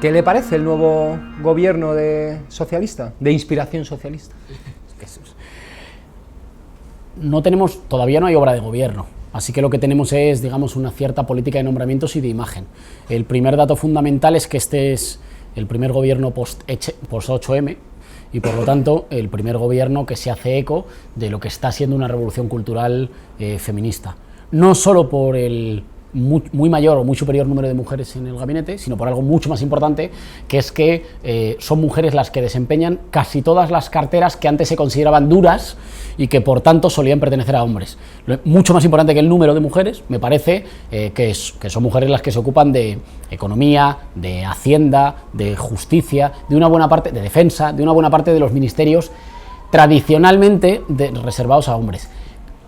¿Qué le parece el nuevo gobierno socialista, de inspiración socialista? Todavía no hay obra de gobierno, así que lo que tenemos es, digamos, una cierta política de nombramientos y de imagen. El primer dato fundamental es que este es el primer gobierno post 8M y, por lo tanto, el primer gobierno que se hace eco de lo que está siendo una revolución cultural feminista. No solo por el muy mayor o muy superior número de mujeres en el gabinete, sino por algo mucho más importante, que es que son mujeres las que desempeñan casi todas las carteras que antes se consideraban duras y que por tanto solían pertenecer a hombres. Mucho más importante que el número de mujeres, me parece que son mujeres las que se ocupan de economía, de hacienda, de justicia, de una buena parte, de defensa, de una buena parte de los ministerios tradicionalmente reservados a hombres.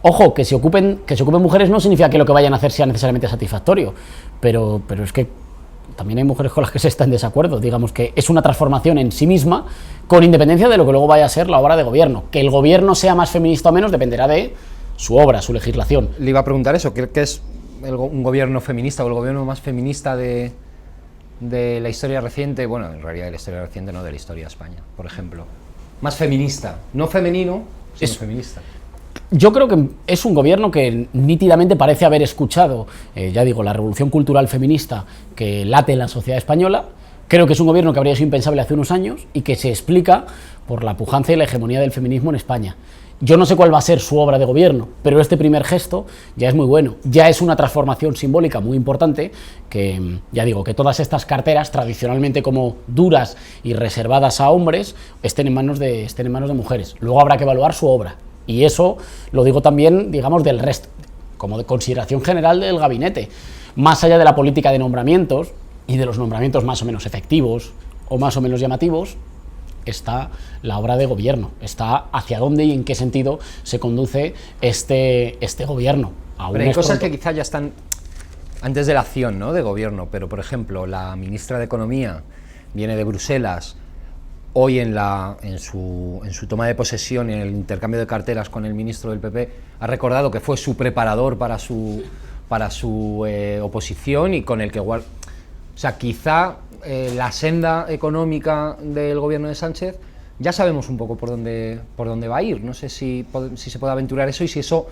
Ojo, que se ocupen mujeres no significa que lo que vayan a hacer sea necesariamente satisfactorio, pero es que también hay mujeres con las que se está en desacuerdo. Digamos que es una transformación en sí misma, con independencia de lo que luego vaya a ser la obra de gobierno. Que el gobierno sea más feminista o menos dependerá de su obra, su legislación. Le iba a preguntar eso, ¿qué es un gobierno feminista o el gobierno más feminista de la historia reciente? Bueno, en realidad de la historia reciente no, de la historia de España, por ejemplo. Más feminista, no femenino, sino feminista. Yo creo que es un gobierno que nítidamente parece haber escuchado, ya digo, la revolución cultural feminista que late en la sociedad española. Creo que es un gobierno que habría sido impensable hace unos años y que se explica por la pujanza y la hegemonía del feminismo en España. Yo no sé cuál va a ser su obra de gobierno, pero este primer gesto ya es muy bueno. Ya es una transformación simbólica muy importante que, ya digo, que todas estas carteras, tradicionalmente como duras y reservadas a hombres, estén en manos de mujeres. Luego habrá que evaluar su obra. Y eso lo digo también, digamos, del resto, como de consideración general del gabinete. Más allá de la política de nombramientos y de los nombramientos más o menos efectivos o más o menos llamativos, está la obra de gobierno, está hacia dónde y en qué sentido se conduce este gobierno. Pero hay cosas que quizás ya están antes de la acción, ¿no?, de gobierno, pero por ejemplo, la ministra de Economía viene de Bruselas. Hoy en su toma de posesión, en el intercambio de carteras con el ministro del PP, ha recordado que fue su preparador para su oposición y con el que... O sea, quizá la senda económica del gobierno de Sánchez ya sabemos un poco por dónde va a ir. No sé si se puede aventurar eso y si eso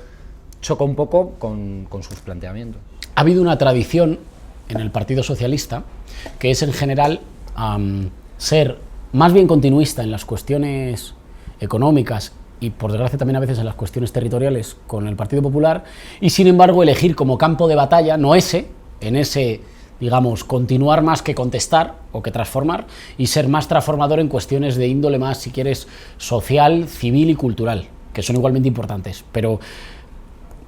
choca un poco con sus planteamientos. Ha habido una tradición en el Partido Socialista que es en general ser más bien continuista en las cuestiones económicas y, por desgracia, también a veces en las cuestiones territoriales con el Partido Popular, y sin embargo elegir como campo de batalla, en ese, digamos, continuar más que contestar o que transformar, y ser más transformador en cuestiones de índole más, si quieres, social, civil y cultural, que son igualmente importantes. Pero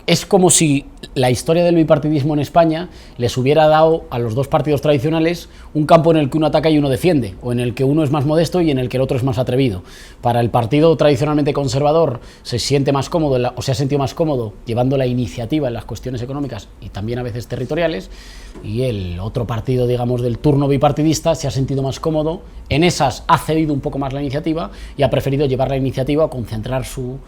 es como si la historia del bipartidismo en España les hubiera dado a los dos partidos tradicionales un campo en el que uno ataca y uno defiende, o en el que uno es más modesto y en el que el otro es más atrevido. Para el partido tradicionalmente conservador se siente más cómodo, o se ha sentido más cómodo llevando la iniciativa en las cuestiones económicas y también a veces territoriales, y el otro partido, digamos, del turno bipartidista se ha sentido más cómodo, en esas ha cedido un poco más la iniciativa y ha preferido llevar la iniciativa o concentrar su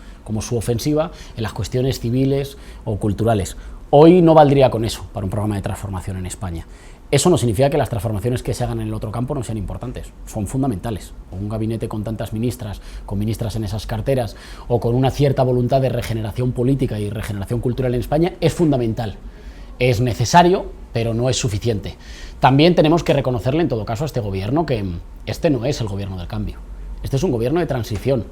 ofensiva en las cuestiones civiles o culturales. Hoy no valdría con eso para un programa de transformación en España. Eso no significa que las transformaciones que se hagan en el otro campo no sean importantes, son fundamentales. Un gabinete con tantas ministras, con ministras en esas carteras, o con una cierta voluntad de regeneración política y regeneración cultural en España es fundamental. Es necesario, pero no es suficiente. También tenemos que reconocerle en todo caso a este gobierno que este no es el gobierno del cambio. Este es un gobierno de transición.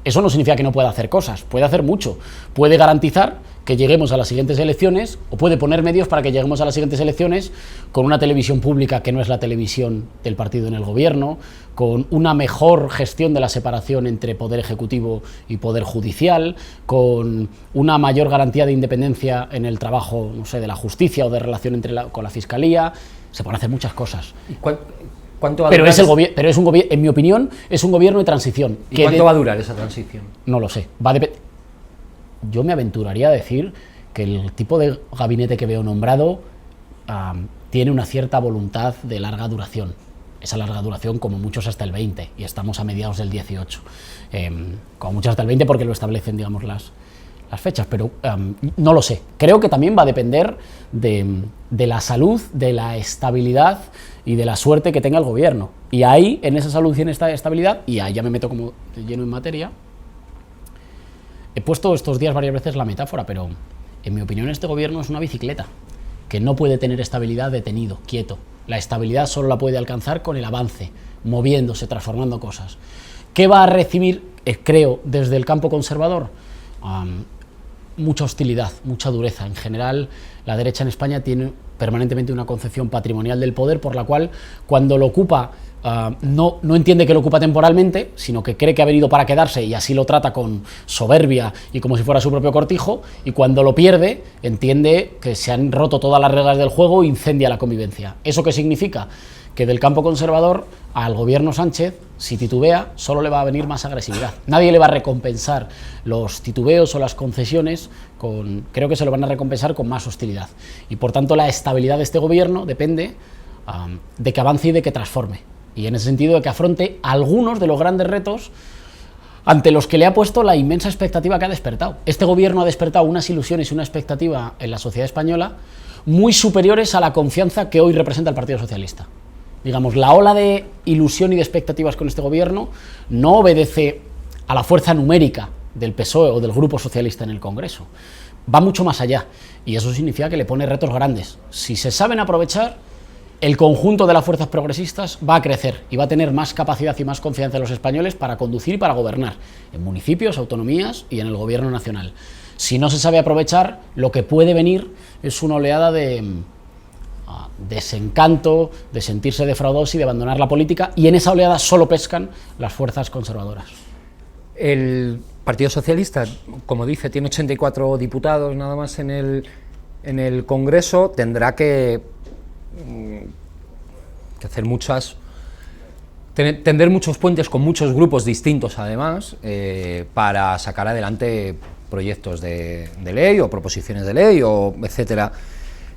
Eso no significa que no pueda hacer cosas, puede hacer mucho. Puede garantizar que lleguemos a las siguientes elecciones, o puede poner medios para que lleguemos a las siguientes elecciones con una televisión pública que no es la televisión del partido en el gobierno, con una mejor gestión de la separación entre poder ejecutivo y poder judicial, con una mayor garantía de independencia en el trabajo, no sé, de la justicia o de relación con la fiscalía. Se pueden hacer muchas cosas. Pero en mi opinión, es un gobierno de transición. ¿Y cuánto va a durar esa transición? No lo sé. Yo me aventuraría a decir que el tipo de gabinete que veo nombrado tiene una cierta voluntad de larga duración. Esa larga duración, como muchos, hasta el 20, y estamos a mediados del 18. Como muchos hasta el 20 porque lo establecen, digamos, las fechas, pero no lo sé. Creo que también va a depender de la salud, de la estabilidad y de la suerte que tenga el gobierno. Y ahí, en esa salud y en esta estabilidad, y ahí ya me meto como de lleno en materia, he puesto estos días varias veces la metáfora, pero en mi opinión este gobierno es una bicicleta, que no puede tener estabilidad detenido, quieto. La estabilidad solo la puede alcanzar con el avance, moviéndose, transformando cosas. ¿Qué va a recibir, creo, desde el campo conservador? Mucha hostilidad, mucha dureza. En general, la derecha en España tiene permanentemente una concepción patrimonial del poder por la cual, cuando lo ocupa, no entiende que lo ocupa temporalmente, sino que cree que ha venido para quedarse y así lo trata con soberbia y como si fuera su propio cortijo, y cuando lo pierde, entiende que se han roto todas las reglas del juego e incendia la convivencia. ¿Eso qué significa? Que del campo conservador al gobierno Sánchez, si titubea, solo le va a venir más agresividad. Nadie le va a recompensar los titubeos o las concesiones, creo que se lo van a recompensar con más hostilidad. Y por tanto la estabilidad de este gobierno depende de que avance y de que transforme. Y en ese sentido de que afronte algunos de los grandes retos ante los que le ha puesto la inmensa expectativa que ha despertado. Este gobierno ha despertado unas ilusiones y una expectativa en la sociedad española muy superiores a la confianza que hoy representa el Partido Socialista. Digamos, la ola de ilusión y de expectativas con este gobierno no obedece a la fuerza numérica del PSOE o del Grupo Socialista en el Congreso. Va mucho más allá, y eso significa que le pone retos grandes. Si se saben aprovechar, el conjunto de las fuerzas progresistas va a crecer y va a tener más capacidad y más confianza en los españoles para conducir y para gobernar, en municipios, autonomías y en el gobierno nacional. Si no se sabe aprovechar, lo que puede venir es una oleada de desencanto, de sentirse defraudados y de abandonar la política, y en esa oleada solo pescan las fuerzas conservadoras. El Partido Socialista, como dice, tiene 84 diputados nada más en el Congreso, tendrá que hacer tender muchos puentes con muchos grupos distintos además, para sacar adelante proyectos de ley o proposiciones de ley o etcétera.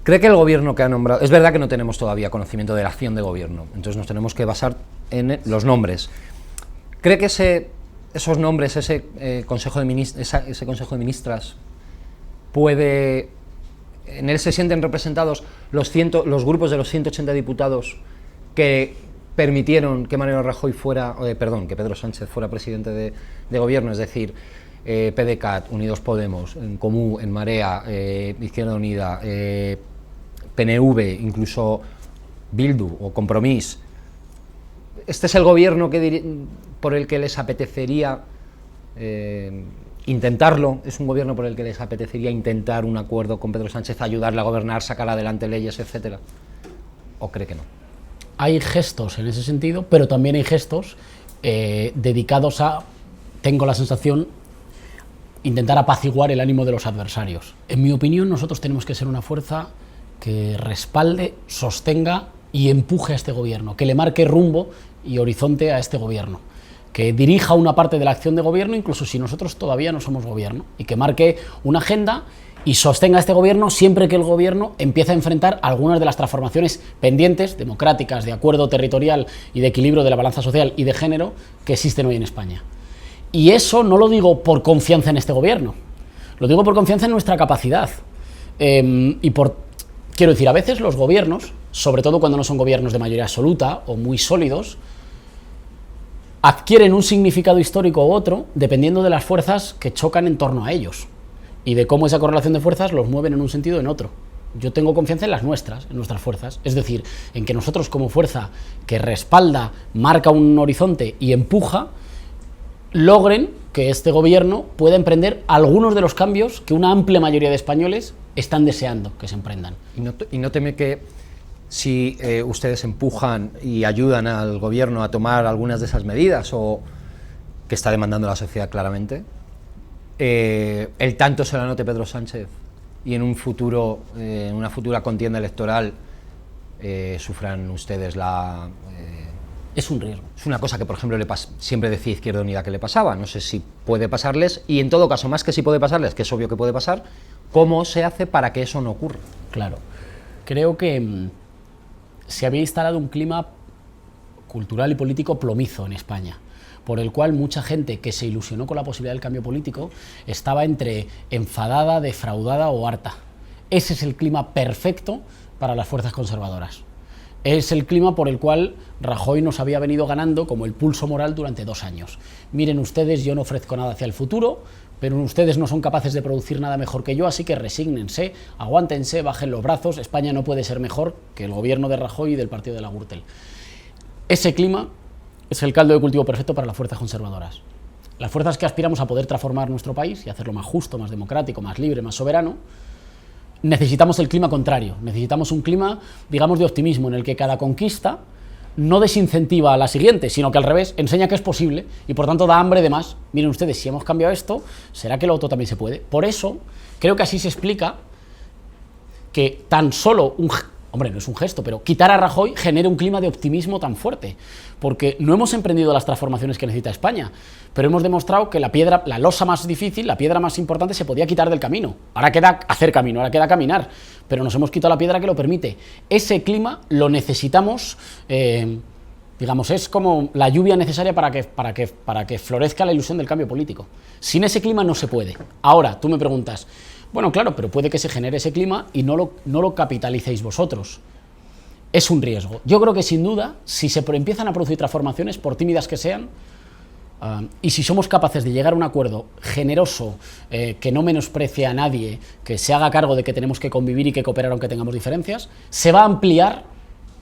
¿Cree que el gobierno que ha nombrado... Es verdad que no tenemos todavía conocimiento de la acción de gobierno, entonces nos tenemos que basar en los nombres. ¿Cree que esos nombres, ese Consejo de Ministras, puede... En él se sienten representados los grupos de los 180 diputados que permitieron que Mariano Rajoy que Pedro Sánchez fuera presidente de gobierno, es decir, PDeCAT, Unidos Podemos, En Comú, En Marea, Izquierda Unida, PNV, incluso Bildu o Compromís? ¿Este es el gobierno por el que les apetecería intentarlo? ¿Es un gobierno por el que les apetecería intentar un acuerdo con Pedro Sánchez, ayudarle a gobernar, sacar adelante leyes, etcétera? ¿O cree que no? Hay gestos en ese sentido, pero también hay gestos dedicados a, tengo la sensación, intentar apaciguar el ánimo de los adversarios. En mi opinión, nosotros tenemos que ser una fuerza que respalde, sostenga y empuje a este gobierno, que le marque rumbo y horizonte a este gobierno, que dirija una parte de la acción de gobierno, incluso si nosotros todavía no somos gobierno, y que marque una agenda y sostenga a este gobierno siempre que el gobierno empiece a enfrentar algunas de las transformaciones pendientes, democráticas, de acuerdo territorial y de equilibrio de la balanza social y de género que existen hoy en España. Y eso no lo digo por confianza en este gobierno, lo digo por confianza en nuestra capacidad. Quiero decir, a veces los gobiernos, sobre todo cuando no son gobiernos de mayoría absoluta o muy sólidos, adquieren un significado histórico u otro dependiendo de las fuerzas que chocan en torno a ellos y de cómo esa correlación de fuerzas los mueven en un sentido o en otro. Yo tengo confianza en las nuestras, en nuestras fuerzas, es decir, en que nosotros como fuerza que respalda, marca un horizonte y empuja, logren que este gobierno pueda emprender algunos de los cambios que una amplia mayoría de españoles están deseando que se emprendan. ¿Y no teme que si ustedes empujan y ayudan al gobierno a tomar algunas de esas medidas o que está demandando la sociedad claramente, el tanto se la note Pedro Sánchez y en un futuro, en una futura contienda electoral, sufran ustedes la... Es un riesgo. Es una cosa que, por ejemplo, siempre decía Izquierda Unida que le pasaba. No sé si puede pasarles, y en todo caso, más que si puede pasarles, que es obvio que puede pasar, ¿cómo se hace para que eso no ocurra? Claro. Creo que se había instalado un clima cultural y político plomizo en España, por el cual mucha gente que se ilusionó con la posibilidad del cambio político estaba entre enfadada, defraudada o harta. Ese es el clima perfecto para las fuerzas conservadoras. es el clima por el cual Rajoy nos había venido ganando como el pulso moral durante 2 años. Miren ustedes, yo no ofrezco nada hacia el futuro, pero ustedes no son capaces de producir nada mejor que yo, así que resígnense, aguántense, bajen los brazos, España no puede ser mejor que el gobierno de Rajoy y del partido de la Gürtel. Ese clima es el caldo de cultivo perfecto para las fuerzas conservadoras. Las fuerzas que aspiramos a poder transformar nuestro país y hacerlo más justo, más democrático, más libre, más soberano, necesitamos el clima contrario, necesitamos un clima, digamos, de optimismo, en el que cada conquista no desincentiva a la siguiente, sino que al revés, enseña que es posible y por tanto da hambre de más. Miren ustedes, si hemos cambiado esto, ¿será que lo otro también se puede? Por eso, creo que así se explica que tan solo hombre, no es un gesto, pero quitar a Rajoy genera un clima de optimismo tan fuerte, porque no hemos emprendido las transformaciones que necesita España, pero hemos demostrado que la losa más difícil, la piedra más importante se podía quitar del camino. Ahora queda hacer camino, ahora queda caminar, pero nos hemos quitado la piedra que lo permite. Ese clima lo necesitamos, digamos, es como la lluvia necesaria para que florezca la ilusión del cambio político. Sin ese clima no se puede. Ahora, tú me preguntas, bueno, claro, pero puede que se genere ese clima y no lo capitalicéis vosotros. Es un riesgo. Yo creo que sin duda, si se empiezan a producir transformaciones, por tímidas que sean, y si somos capaces de llegar a un acuerdo generoso, que no menosprecie a nadie, que se haga cargo de que tenemos que convivir y que cooperar aunque tengamos diferencias, se va a ampliar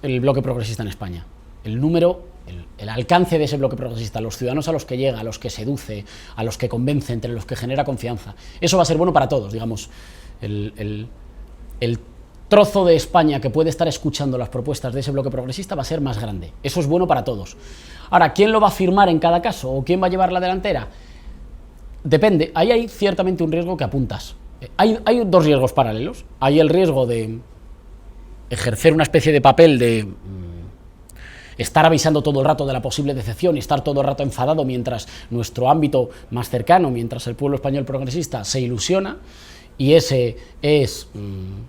el bloque progresista en España. El número, el alcance de ese bloque progresista, los ciudadanos a los que llega, a los que seduce, a los que convence, entre los que genera confianza. Eso va a ser bueno para todos, digamos. El trozo de España que puede estar escuchando las propuestas de ese bloque progresista va a ser más grande. Eso es bueno para todos. Ahora, ¿quién lo va a firmar en cada caso? ¿O quién va a llevar la delantera? Depende. Ahí hay ciertamente un riesgo que apuntas. Hay 2 riesgos paralelos. Hay el riesgo de ejercer una especie de papel de estar avisando todo el rato de la posible decepción y estar todo el rato enfadado mientras nuestro ámbito más cercano, mientras el pueblo español progresista se ilusiona, y ese es,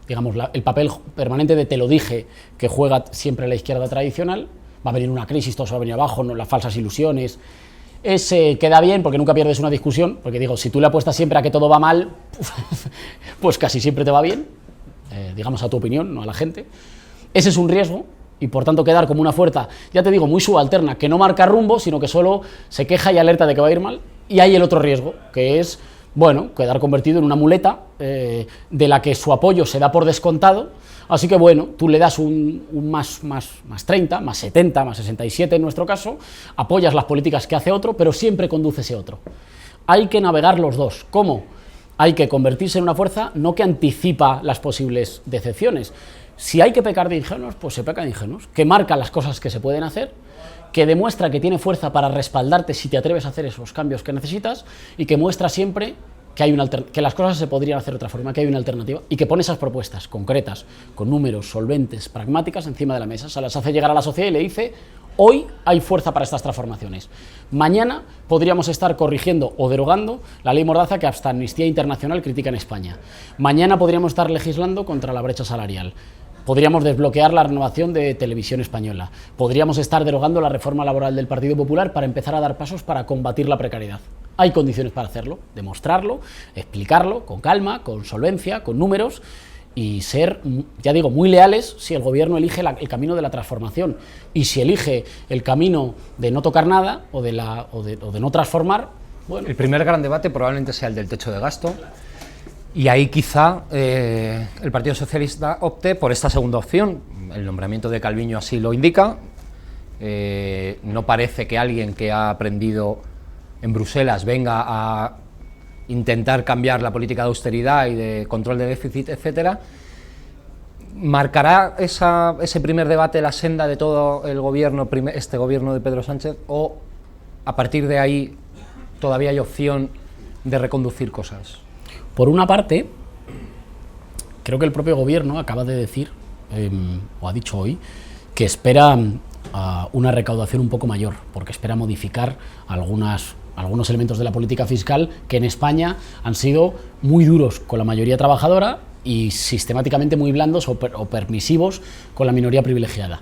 digamos, el papel permanente de te lo dije que juega siempre la izquierda tradicional. Va a venir una crisis, todo se va a venir abajo, las falsas ilusiones. Ese queda bien porque nunca pierdes una discusión, porque digo, si tú le apuestas siempre a que todo va mal, pues casi siempre te va bien, digamos a tu opinión, no a la gente. Ese es un riesgo. Y por tanto quedar como una fuerza, ya te digo, muy subalterna, que no marca rumbo, sino que solo se queja y alerta de que va a ir mal. Y hay el otro riesgo, que es, bueno, quedar convertido en una muleta de la que su apoyo se da por descontado. Así que bueno, tú le das un más 30, más 70, más 67 en nuestro caso, apoyas las políticas que hace otro, pero siempre conduce ese otro. Hay que navegar los dos. ¿Cómo? Hay que convertirse en una fuerza no que anticipa las posibles decepciones. Si hay que pecar de ingenuos, pues se peca de ingenuos, que marca las cosas que se pueden hacer, que demuestra que tiene fuerza para respaldarte si te atreves a hacer esos cambios que necesitas, y que muestra siempre que hay que las cosas se podrían hacer de otra forma, que hay una alternativa, y que pone esas propuestas concretas, con números, solventes, pragmáticas, encima de la mesa. Se las hace llegar a la sociedad y le dice, hoy hay fuerza para estas transformaciones. Mañana podríamos estar corrigiendo o derogando la ley Mordaza que hasta Amnistía Internacional critica en España. Mañana podríamos estar legislando contra la brecha salarial. Podríamos desbloquear la renovación de Televisión Española. Podríamos estar derogando la reforma laboral del Partido Popular para empezar a dar pasos para combatir la precariedad. Hay condiciones para hacerlo, demostrarlo, explicarlo con calma, con solvencia, con números, y ser, ya digo, muy leales si el gobierno elige el camino de la transformación. Y si elige el camino de no tocar nada o de no transformar, bueno. El primer gran debate probablemente sea el del techo de gasto. Y ahí quizá el Partido Socialista opte por esta segunda opción. El nombramiento de Calviño así lo indica. No parece que alguien que ha aprendido en Bruselas venga a intentar cambiar la política de austeridad y de control de déficit, etcétera. ¿Marcará ese primer debate la senda de todo el gobierno, este gobierno de Pedro Sánchez, o a partir de ahí todavía hay opción de reconducir cosas? Por una parte, creo que el propio gobierno acaba de decir, o ha dicho hoy, que espera una recaudación un poco mayor, porque espera modificar algunos elementos de la política fiscal que en España han sido muy duros con la mayoría trabajadora y sistemáticamente muy blandos o permisivos con la minoría privilegiada.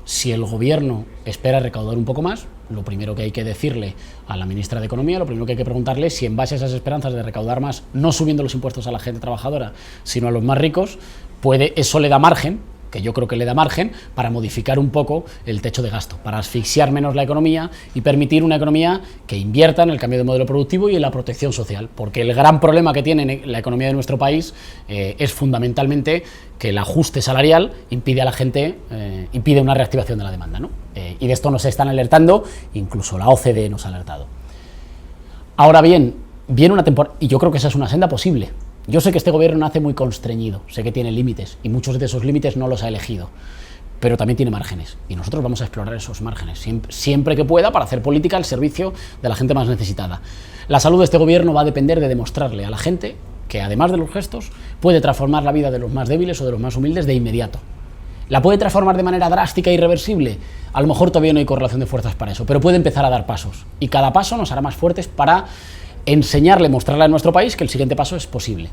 Si el gobierno espera recaudar un poco más, lo primero que hay que decirle a la ministra de Economía, lo primero que hay que preguntarle es si en base a esas esperanzas de recaudar más, no subiendo los impuestos a la gente trabajadora, sino a los más ricos, eso le da margen, que yo creo que le da margen para modificar un poco el techo de gasto, para asfixiar menos la economía y permitir una economía que invierta en el cambio de modelo productivo y en la protección social, porque el gran problema que tiene la economía de nuestro país es fundamentalmente que el ajuste salarial impide a la gente, impide una reactivación de la demanda, ¿no? Y de esto nos están alertando, incluso la OCDE nos ha alertado. Ahora bien, viene una temporada, y yo creo que esa es una senda posible. Yo sé que este gobierno nace muy constreñido, sé que tiene límites, y muchos de esos límites no los ha elegido, pero también tiene márgenes, y nosotros vamos a explorar esos márgenes, siempre que pueda, para hacer política al servicio de la gente más necesitada. La salud de este gobierno va a depender de demostrarle a la gente que, además de los gestos, puede transformar la vida de los más débiles o de los más humildes de inmediato. ¿La puede transformar de manera drástica e irreversible? A lo mejor todavía no hay correlación de fuerzas para eso, pero puede empezar a dar pasos, y cada paso nos hará más fuertes para enseñarle, mostrarle a nuestro país que el siguiente paso es posible.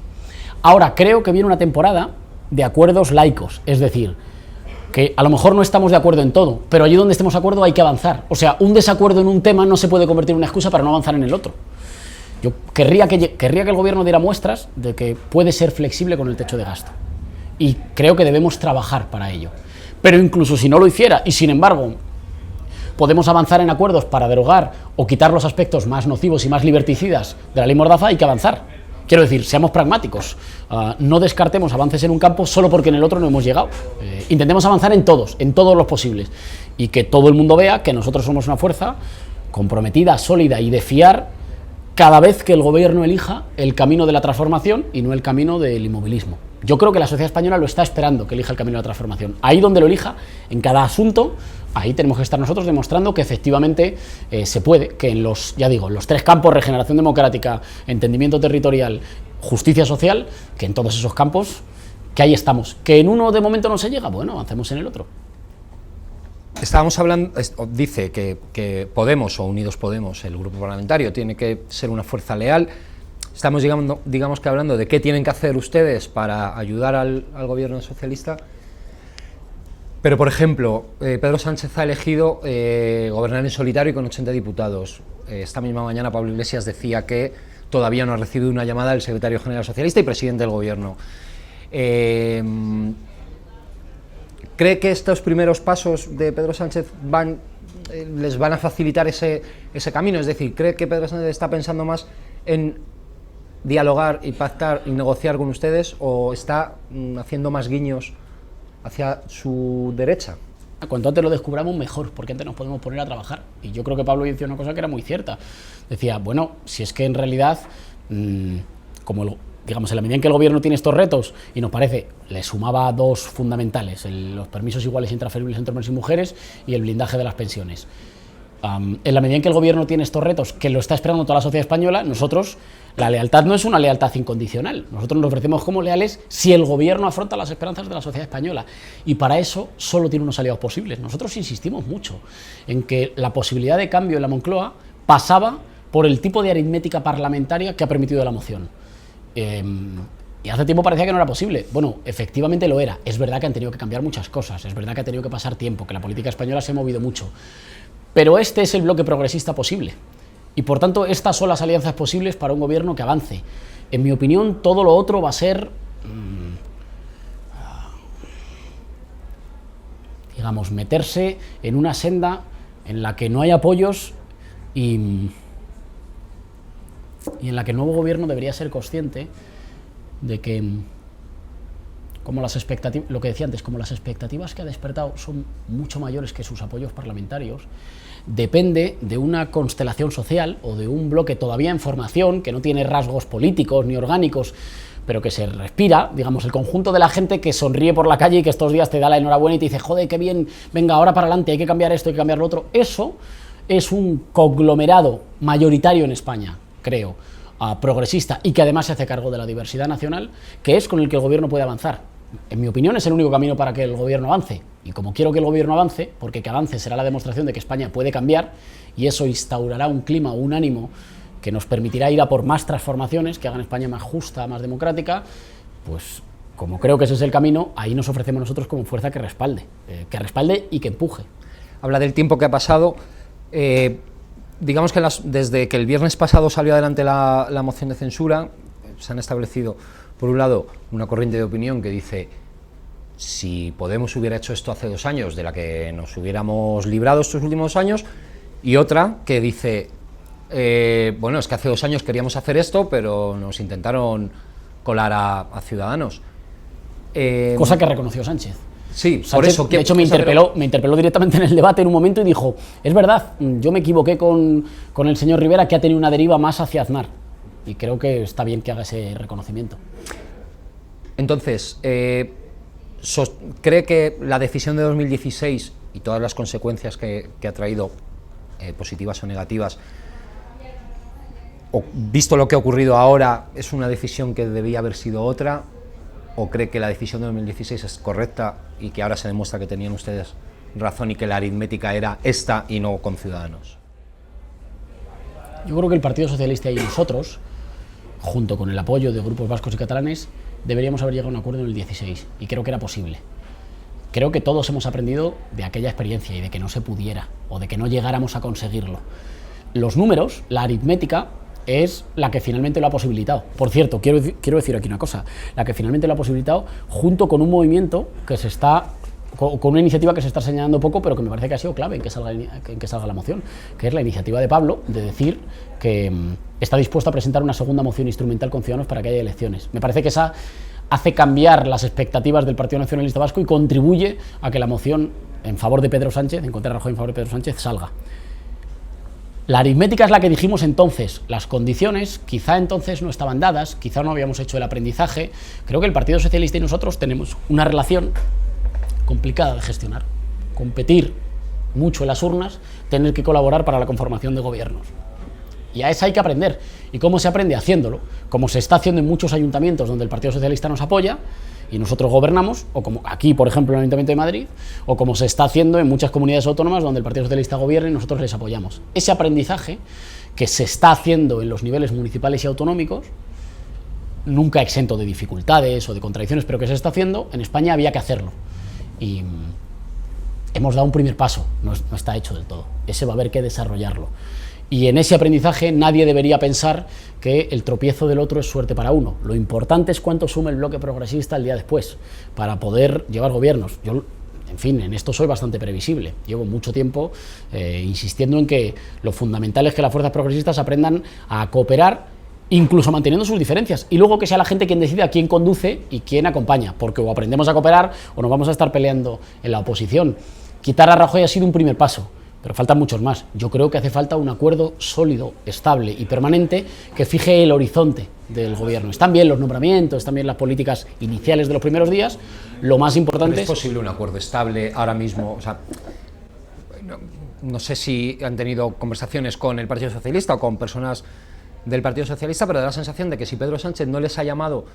Ahora, creo que viene una temporada de acuerdos laicos, es decir, que a lo mejor no estamos de acuerdo en todo, pero allí donde estemos de acuerdo hay que avanzar. O sea, un desacuerdo en un tema no se puede convertir en una excusa para no avanzar en el otro. Yo querría que el gobierno diera muestras de que puede ser flexible con el techo de gasto, y creo que debemos trabajar para ello. Pero incluso si no lo hiciera, y sin embargo podemos avanzar en acuerdos para derogar o quitar los aspectos más nocivos y más liberticidas de la ley Mordaza, hay que avanzar. Quiero decir, seamos pragmáticos, no descartemos avances en un campo solo porque en el otro no hemos llegado. Intentemos avanzar en todos los posibles, y que todo el mundo vea que nosotros somos una fuerza comprometida, sólida y de fiar cada vez que el gobierno elija el camino de la transformación y no el camino del inmovilismo. Yo creo que la sociedad española lo está esperando, que elija el camino de la transformación. Ahí donde lo elija, en cada asunto, ahí tenemos que estar nosotros demostrando que efectivamente se puede, que en los, ya digo, en los tres campos: regeneración democrática, entendimiento territorial, justicia social, que en todos esos campos, que ahí estamos. Que en uno de momento no se llega, bueno, avancemos en el otro. Estábamos hablando, dice que Podemos, o Unidos Podemos, el grupo parlamentario, tiene que ser una fuerza leal. Estamos digamos que hablando de qué tienen que hacer ustedes para ayudar al gobierno socialista. Pero, por ejemplo, Pedro Sánchez ha elegido gobernar en solitario y con 80 diputados. Esta misma mañana Pablo Iglesias decía que todavía no ha recibido una llamada del secretario general socialista y presidente del gobierno. ¿Cree que estos primeros pasos de Pedro Sánchez les van a facilitar ese camino? Es decir, ¿cree que Pedro Sánchez está pensando más en dialogar y pactar y negociar con ustedes, o está haciendo más guiños hacia su derecha? Cuanto antes lo descubramos, mejor, porque antes nos podemos poner a trabajar. Y yo creo que Pablo decía una cosa que era muy cierta. Decía, bueno, si es que en realidad, digamos, en la medida en que el gobierno tiene estos retos, y nos parece, le sumaba dos fundamentales: los permisos iguales e intransferibles entre hombres y mujeres y el blindaje de las pensiones. En la medida en que el gobierno tiene estos retos, que lo está esperando toda la sociedad española, nosotros, la lealtad no es una lealtad incondicional. Nosotros nos ofrecemos como leales si el gobierno afronta las esperanzas de la sociedad española, y para eso solo tiene unos aliados posibles. Nosotros insistimos mucho en que la posibilidad de cambio en la Moncloa pasaba por el tipo de aritmética parlamentaria que ha permitido la moción. Y hace tiempo parecía que no era posible. Bueno, efectivamente lo era. Es verdad que han tenido que cambiar muchas cosas, es verdad que ha tenido que pasar tiempo, que la política española se ha movido mucho, pero este es el bloque progresista posible, y por tanto estas son las alianzas posibles para un gobierno que avance. En mi opinión, todo lo otro va a ser, digamos, meterse en una senda en la que no hay apoyos y en la que el nuevo gobierno debería ser consciente de que, como las expectativas, lo que decía antes, como las expectativas que ha despertado son mucho mayores que sus apoyos parlamentarios, depende de una constelación social o de un bloque todavía en formación, que no tiene rasgos políticos ni orgánicos, pero que se respira, digamos, el conjunto de la gente que sonríe por la calle y que estos días te da la enhorabuena y te dice, joder, qué bien, venga, ahora para adelante, hay que cambiar esto, hay que cambiar lo otro. Eso es un conglomerado mayoritario en España, creo, progresista, y que además se hace cargo de la diversidad nacional, que es con el que el gobierno puede avanzar. En mi opinión, es el único camino para que el gobierno avance, y como quiero que el gobierno avance, porque que avance será la demostración de que España puede cambiar, y eso instaurará un clima o un ánimo que nos permitirá ir a por más transformaciones que hagan España más justa, más democrática, pues como creo que ese es el camino, ahí nos ofrecemos nosotros como fuerza que respalde y que empuje. Habla del tiempo que ha pasado. Digamos que desde que el viernes pasado salió adelante la moción de censura, se han establecido, por un lado, una corriente de opinión que dice: si Podemos hubiera hecho esto hace 2 años, de la que nos hubiéramos librado estos últimos 2 años, y otra que dice, bueno, es que hace 2 años queríamos hacer esto, pero nos intentaron colar a Ciudadanos. Cosa que reconoció Sánchez. Sí, Sánchez, por eso. De hecho, me interpeló directamente en el debate en un momento y dijo, es verdad, yo me equivoqué con el señor Rivera, que ha tenido una deriva más hacia Aznar. Y creo que está bien que haga ese reconocimiento. Entonces, ¿cree que la decisión de 2016 y todas las consecuencias que ha traído, positivas o negativas, o visto lo que ha ocurrido ahora, es una decisión que debía haber sido otra? ¿O cree que la decisión de 2016 es correcta y que ahora se demuestra que tenían ustedes razón y que la aritmética era esta y no con Ciudadanos? Yo creo que el Partido Socialista y nosotros, junto con el apoyo de grupos vascos y catalanes, deberíamos haber llegado a un acuerdo en el 16, y creo que era posible. Creo que todos hemos aprendido de aquella experiencia y de que no se pudiera, o de que no llegáramos a conseguirlo. Los números, la aritmética, es la que finalmente lo ha posibilitado. Por cierto, quiero decir aquí una cosa, la que finalmente lo ha posibilitado junto con un movimiento que se está, con una iniciativa que se está señalando poco, pero que me parece que ha sido clave en que salga la moción, que es la iniciativa de Pablo de decir que está dispuesto a presentar una segunda moción instrumental con Ciudadanos para que haya elecciones. Me parece que esa hace cambiar las expectativas del Partido Nacionalista Vasco y contribuye a que la moción en favor de Pedro Sánchez, en contra de Rajoy en favor de Pedro Sánchez, salga. La aritmética es la que dijimos entonces, las condiciones quizá entonces no estaban dadas, quizá no habíamos hecho el aprendizaje. Creo que el Partido Socialista y nosotros tenemos una relación complicada de gestionar, competir mucho en las urnas, tener que colaborar para la conformación de gobiernos. Y a esa hay que aprender. ¿Y cómo se aprende? Haciéndolo, como se está haciendo en muchos ayuntamientos donde el Partido Socialista nos apoya y nosotros gobernamos, o como aquí, por ejemplo, en el Ayuntamiento de Madrid, o como se está haciendo en muchas comunidades autónomas donde el Partido Socialista gobierna y nosotros les apoyamos. Ese aprendizaje que se está haciendo en los niveles municipales y autonómicos, nunca exento de dificultades o de contradicciones, pero que se está haciendo, en España había que hacerlo. Y hemos dado un primer paso, no está hecho del todo. Ese va a haber que desarrollarlo. Y en ese aprendizaje nadie debería pensar que el tropiezo del otro es suerte para uno. Lo importante es cuánto sume el bloque progresista el día después para poder llevar gobiernos. Yo, en fin, en esto soy bastante previsible. Llevo mucho tiempo insistiendo en que lo fundamental es que las fuerzas progresistas aprendan a cooperar, incluso manteniendo sus diferencias, y luego que sea la gente quien decida quién conduce y quién acompaña, porque o aprendemos a cooperar o nos vamos a estar peleando en la oposición. Quitar a Rajoy ha sido un primer paso, pero faltan muchos más. Yo creo que hace falta un acuerdo sólido, estable y permanente que fije el horizonte del gobierno. Están bien los nombramientos, están bien las políticas iniciales de los primeros días. Lo más importante ¿Es posible un acuerdo estable ahora mismo? O sea, no sé si han tenido conversaciones con el Partido Socialista o con personas del Partido Socialista, pero da la sensación de que si Pedro Sánchez no les ha llamado,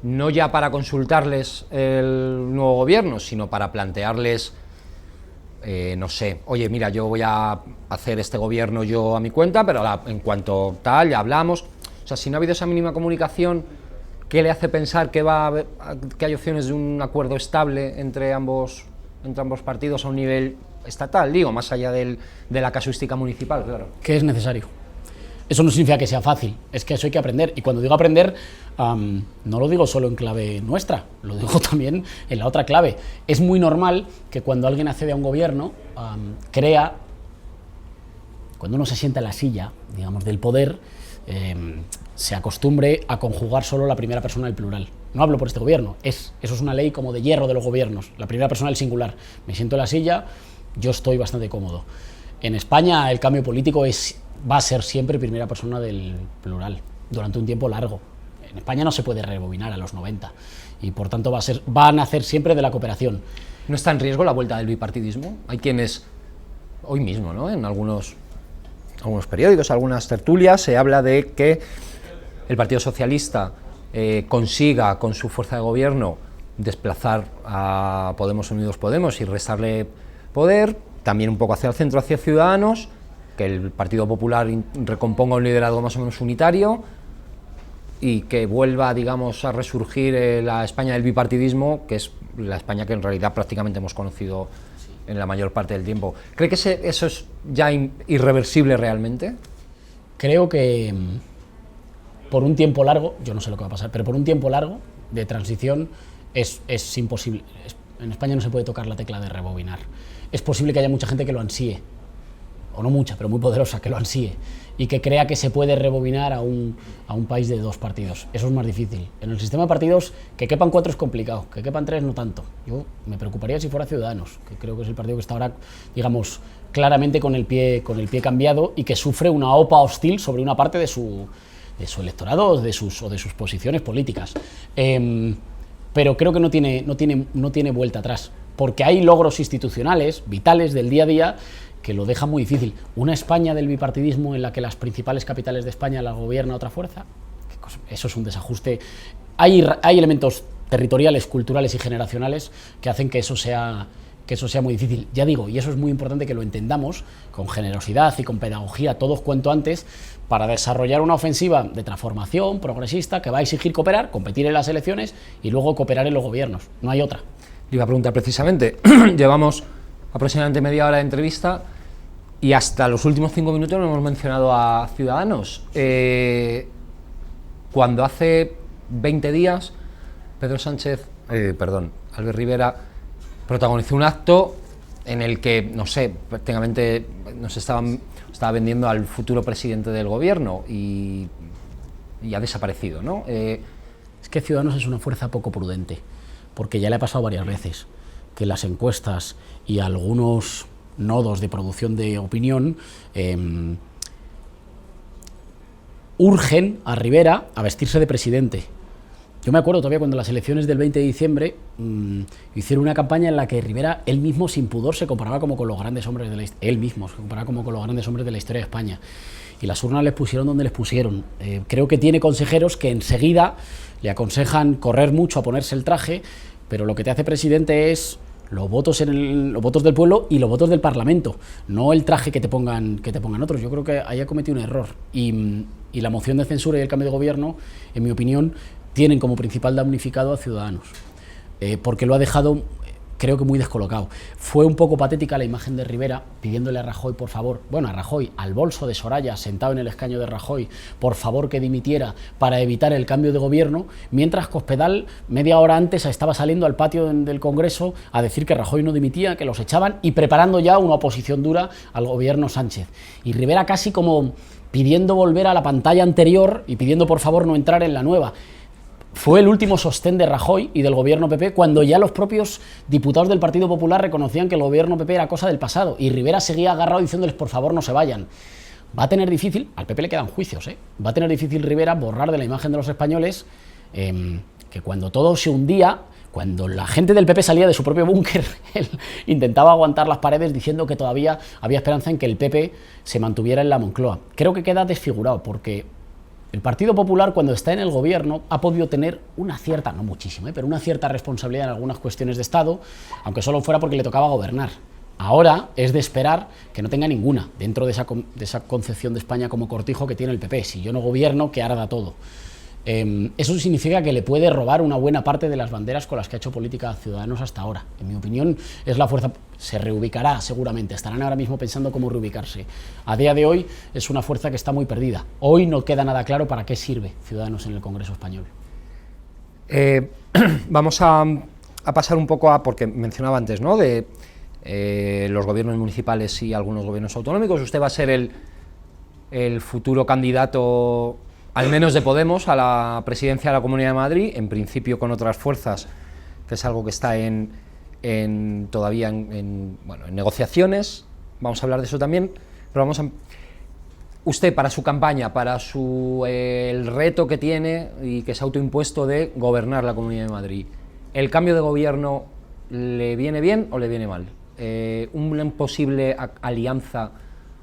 no ya para consultarles el nuevo gobierno, sino para plantearles, no sé, oye, mira, yo voy a hacer este gobierno yo a mi cuenta, pero en cuanto tal, ya hablamos. O sea, si no ha habido esa mínima comunicación, ¿qué le hace pensar que hay opciones de un acuerdo estable entre ambos partidos a un nivel estatal, digo, más allá de la casuística municipal, claro? Que es necesario. Eso no significa que sea fácil, es que eso hay que aprender. Y cuando digo aprender, no lo digo solo en clave nuestra, lo digo también en la otra clave. Es muy normal que cuando alguien accede a un gobierno, cuando uno se sienta en la silla, digamos, del poder, se acostumbre a conjugar solo la primera persona del plural. No hablo por este gobierno, eso es una ley como de hierro de los gobiernos, la primera persona del singular. Me siento en la silla, yo estoy bastante cómodo. En España el cambio político va a ser siempre primera persona del plural, durante un tiempo largo. En España no se puede rebobinar a los 90 y por tanto va a nacer siempre de la cooperación. ¿No está en riesgo la vuelta del bipartidismo? Hay quienes, hoy mismo, ¿no?, en algunos periódicos, algunas tertulias, se habla de que el Partido Socialista consiga con su fuerza de gobierno desplazar a Podemos Unidos Podemos y restarle poder, también un poco hacia el centro, hacia Ciudadanos, que el Partido Popular recomponga un liderazgo más o menos unitario y que vuelva, digamos, a resurgir la España del bipartidismo, que es la España que en realidad prácticamente hemos conocido en la mayor parte del tiempo. ¿Cree que eso es ya irreversible realmente? Creo que por un tiempo largo, yo no sé lo que va a pasar, pero por un tiempo largo de transición, es imposible. En España no se puede tocar la tecla de rebobinar. Es posible que haya mucha gente que lo ansíe, o no mucha, pero muy poderosa, que lo ansíe, y que crea que se puede rebobinar a un país de 2 partidos. Eso es más difícil. En el sistema de partidos, que quepan 4 es complicado, que quepan 3 no tanto. Yo me preocuparía si fuera Ciudadanos, que creo que es el partido que está ahora, digamos, claramente con el pie cambiado y que sufre una OPA hostil sobre una parte de su electorado o de sus posiciones políticas. Pero creo que no tiene vuelta atrás, porque hay logros institucionales, vitales, del día a día, que lo deja muy difícil. Una España del bipartidismo en la que las principales capitales de España las gobierna otra fuerza, eso es un desajuste. Hay elementos territoriales, culturales y generacionales que hacen que eso sea muy difícil. Ya digo, y eso es muy importante que lo entendamos con generosidad y con pedagogía todos cuanto antes, para desarrollar una ofensiva de transformación progresista que va a exigir cooperar, competir en las elecciones y luego cooperar en los gobiernos. No hay otra. Le iba a preguntar precisamente, llevamos aproximadamente media hora de entrevista y hasta los últimos 5 minutos no hemos mencionado a Ciudadanos. Cuando hace 20 días Albert Rivera protagonizó un acto en el que, no sé, prácticamente estaba vendiendo al futuro presidente del gobierno y ha desaparecido, ¿no? Es que Ciudadanos es una fuerza poco prudente, porque ya le ha pasado varias veces que las encuestas y algunos nodos de producción de opinión urgen a Rivera a vestirse de presidente. Yo me acuerdo todavía cuando las elecciones del 20 de diciembre hicieron una campaña en la que Rivera, él mismo sin pudor, se comparaba como con los grandes hombres de la historia. Él mismo se comparaba como con los grandes hombres de la historia de España. Y las urnas les pusieron donde les pusieron. Creo que tiene consejeros que enseguida le aconsejan correr mucho a ponerse el traje, pero lo que te hace presidente es los votos del pueblo y los votos del Parlamento, no el traje que te pongan otros. Yo creo que ahí ha cometido un error. Y la moción de censura y el cambio de gobierno, en mi opinión, tienen como principal damnificado a Ciudadanos, porque lo ha dejado, creo que muy descolocado. Fue un poco patética la imagen de Rivera pidiéndole a Rajoy, por favor, a Rajoy, al bolso de Soraya, sentado en el escaño de Rajoy, por favor que dimitiera para evitar el cambio de gobierno, mientras Cospedal, media hora antes, estaba saliendo al patio del Congreso a decir que Rajoy no dimitía, que los echaban, y preparando ya una oposición dura al gobierno Sánchez. Y Rivera casi como pidiendo volver a la pantalla anterior y pidiendo por favor no entrar en la nueva. Fue el último sostén de Rajoy y del gobierno PP cuando ya los propios diputados del Partido Popular reconocían que el gobierno PP era cosa del pasado y Rivera seguía agarrado diciéndoles por favor no se vayan. Va a tener difícil, al PP le quedan juicios, va a tener difícil Rivera borrar de la imagen de los españoles que cuando todo se hundía, cuando la gente del PP salía de su propio búnker, él intentaba aguantar las paredes diciendo que todavía había esperanza en que el PP se mantuviera en la Moncloa. Creo que queda desfigurado porque el Partido Popular, cuando está en el gobierno, ha podido tener una cierta, no muchísimo, pero una cierta responsabilidad en algunas cuestiones de Estado, aunque solo fuera porque le tocaba gobernar. Ahora es de esperar que no tenga ninguna dentro de esa concepción de España como cortijo que tiene el PP. Si yo no gobierno, que arda todo. Eso significa que le puede robar una buena parte de las banderas con las que ha hecho política Ciudadanos hasta ahora. En mi opinión, es la fuerza, se reubicará seguramente, estarán ahora mismo pensando cómo reubicarse. A día de hoy es una fuerza que está muy perdida. Hoy no queda nada claro para qué sirve Ciudadanos en el Congreso español. Vamos a pasar un poco porque mencionaba antes, ¿no?, de los gobiernos municipales y algunos gobiernos autonómicos. Usted va a ser el futuro candidato, al menos de Podemos, a la presidencia de la Comunidad de Madrid, en principio con otras fuerzas, que es algo que está todavía en negociaciones. Vamos a hablar de eso también, pero usted, para su campaña, para el reto que tiene y que se ha autoimpuesto de gobernar la Comunidad de Madrid, ¿el cambio de gobierno le viene bien o le viene mal? ¿Una posible alianza,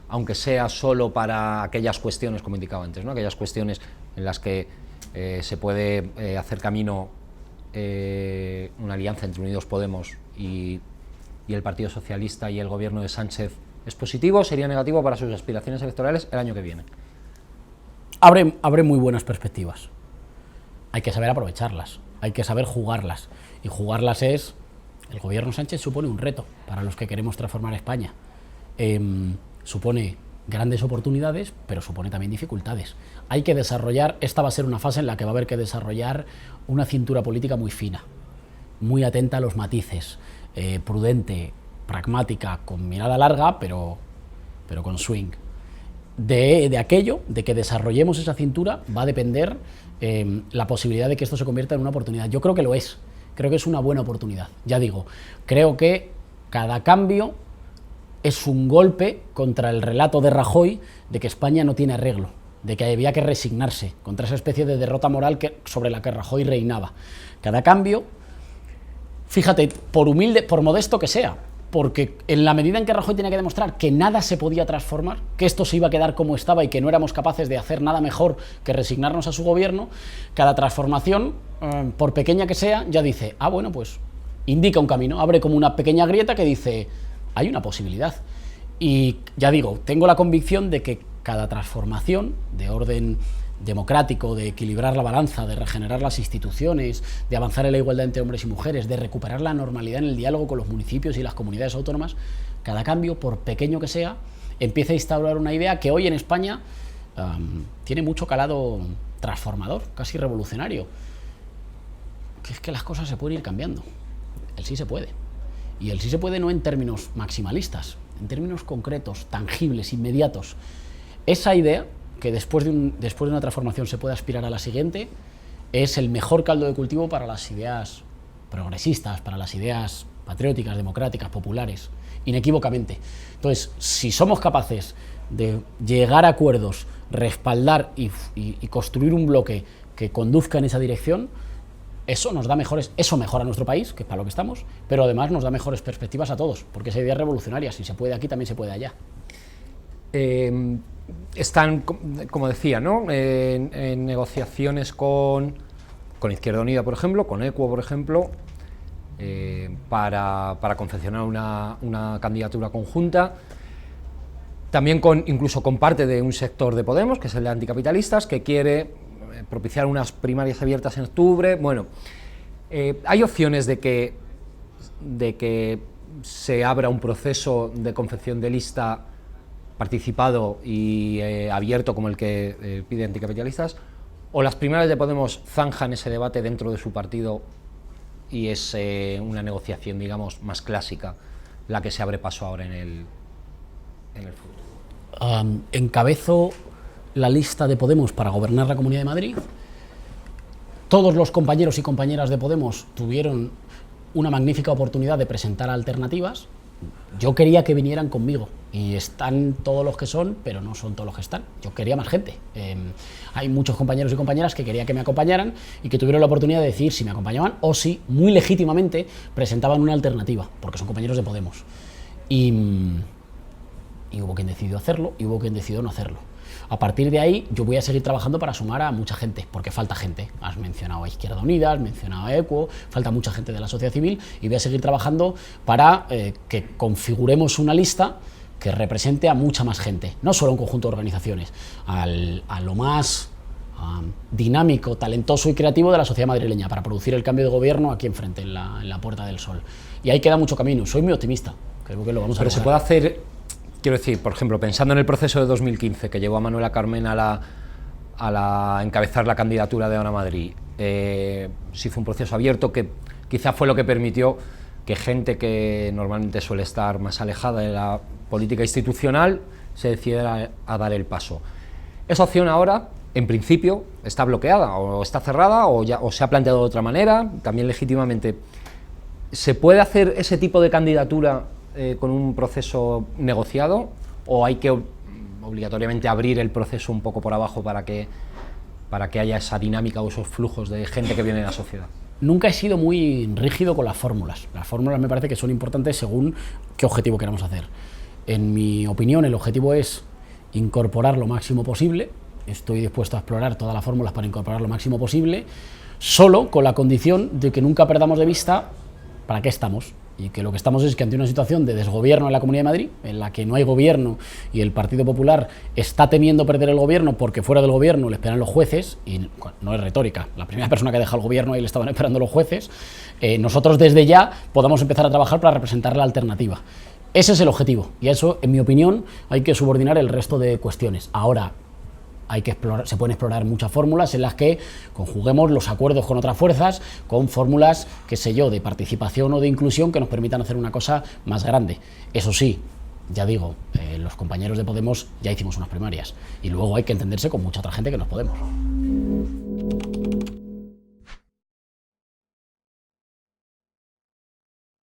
aunque sea solo para aquellas cuestiones, como indicaba antes, ¿no?, aquellas cuestiones en las que se puede hacer camino una alianza entre Unidos Podemos y el Partido Socialista y el gobierno de Sánchez, es positivo o sería negativo para sus aspiraciones electorales el año que viene? Abre muy buenas perspectivas. Hay que saber aprovecharlas, hay que saber jugarlas. Y jugarlas es... El gobierno Sánchez supone un reto para los que queremos transformar España. Supone grandes oportunidades, pero supone también dificultades. Hay que desarrollar, esta va a ser una fase en la que va a haber que desarrollar una cintura política muy fina. muy atenta a los matices, prudente, pragmática, con mirada larga, pero con swing. De aquello, de que desarrollemos esa cintura, va a depender la posibilidad de que esto se convierta en una oportunidad. Yo creo que lo es, creo que es una buena oportunidad. Ya digo, creo que cada cambio es un golpe contra el relato de Rajoy de que España no tiene arreglo, de que había que resignarse contra esa especie de derrota moral sobre la que Rajoy reinaba. Cada cambio, fíjate, por humilde, por modesto que sea, porque en la medida en que Rajoy tenía que demostrar que nada se podía transformar, que esto se iba a quedar como estaba y que no éramos capaces de hacer nada mejor que resignarnos a su gobierno, cada transformación, por pequeña que sea, ya dice, bueno, pues indica un camino, abre como una pequeña grieta que dice, hay una posibilidad. Y ya digo, tengo la convicción de que cada transformación de orden democrático, de equilibrar la balanza, de regenerar las instituciones, de avanzar en la igualdad entre hombres y mujeres, de recuperar la normalidad en el diálogo con los municipios y las comunidades autónomas, cada cambio, por pequeño que sea, empieza a instaurar una idea que hoy en España tiene mucho calado transformador, casi revolucionario, que es que las cosas se pueden ir cambiando. El sí se puede. Y el sí se puede no en términos maximalistas, en términos concretos, tangibles, inmediatos. Esa idea, que después de una transformación se puede aspirar a la siguiente, es el mejor caldo de cultivo para las ideas progresistas, para las ideas patrióticas, democráticas, populares, inequívocamente. Entonces, si somos capaces de llegar a acuerdos, respaldar y construir un bloque que conduzca en esa dirección, eso nos da eso mejora nuestro país, que es para lo que estamos, pero además nos da mejores perspectivas a todos, porque esa idea es revolucionaria, si se puede aquí, también se puede allá. Están, como decía, ¿no?, en negociaciones con Izquierda Unida, por ejemplo, con EQUO, por ejemplo, para confeccionar una candidatura conjunta, también incluso con parte de un sector de Podemos, que es el de anticapitalistas, que quiere propiciar unas primarias abiertas en octubre. Bueno, hay opciones de que se abra un proceso de confección de lista participado y abierto como el que pide anticapitalistas, o las primarias de Podemos zanjan ese debate dentro de su partido y es una negociación, digamos, más clásica la que se abre paso ahora en el futuro. Encabezo la lista de Podemos para gobernar la Comunidad de Madrid. Todos los compañeros y compañeras de Podemos tuvieron una magnífica oportunidad de presentar alternativas. Yo quería que vinieran conmigo, y están todos los que son, pero no son todos los que están. Yo quería más gente. Hay muchos compañeros y compañeras que quería que me acompañaran y que tuvieron la oportunidad de decir si me acompañaban o si, muy legítimamente, presentaban una alternativa, porque son compañeros de Podemos. Y hubo quien decidió hacerlo y hubo quien decidió no hacerlo. A partir de ahí, yo voy a seguir trabajando para sumar a mucha gente, porque falta gente. Has mencionado a Izquierda Unida, has mencionado a EQUO, falta mucha gente de la sociedad civil, y voy a seguir trabajando para que configuremos una lista que represente a mucha más gente, no solo un conjunto de organizaciones, a lo más dinámico, talentoso y creativo de la sociedad madrileña, para producir el cambio de gobierno aquí enfrente, en la Puerta del Sol. Y ahí queda mucho camino, soy muy optimista, creo que lo vamos a lograr. Pero se puede hacer... Quiero decir, por ejemplo, pensando en el proceso de 2015 que llevó a Manuela Carmena a encabezar la candidatura de Ahora Madrid, sí fue un proceso abierto que quizás fue lo que permitió que gente que normalmente suele estar más alejada de la política institucional se decidiera a dar el paso. Esa opción ahora, en principio, está bloqueada o está cerrada o se ha planteado de otra manera, también legítimamente. ¿Se puede hacer ese tipo de candidatura con un proceso negociado, o hay que obligatoriamente abrir el proceso un poco por abajo para que haya esa dinámica o esos flujos de gente que viene de la sociedad? Nunca he sido muy rígido con las fórmulas. Las fórmulas me parece que son importantes según qué objetivo queramos hacer. En mi opinión, el objetivo es incorporar lo máximo posible. Estoy dispuesto a explorar todas las fórmulas para incorporar lo máximo posible, solo con la condición de que nunca perdamos de vista para qué estamos. Y que lo que estamos es que ante una situación de desgobierno en la Comunidad de Madrid, en la que no hay gobierno y el Partido Popular está temiendo perder el gobierno porque fuera del gobierno le esperan los jueces, y no es retórica, la primera persona que deja el gobierno ahí le estaban esperando los jueces, nosotros desde ya podamos empezar a trabajar para representar la alternativa. Ese es el objetivo, y a eso, en mi opinión, hay que subordinar el resto de cuestiones. Ahora, se pueden explorar muchas fórmulas en las que conjuguemos los acuerdos con otras fuerzas, con fórmulas, qué sé yo, de participación o de inclusión que nos permitan hacer una cosa más grande. Eso sí, ya digo, los compañeros de Podemos ya hicimos unas primarias y luego hay que entenderse con mucha otra gente que no es Podemos.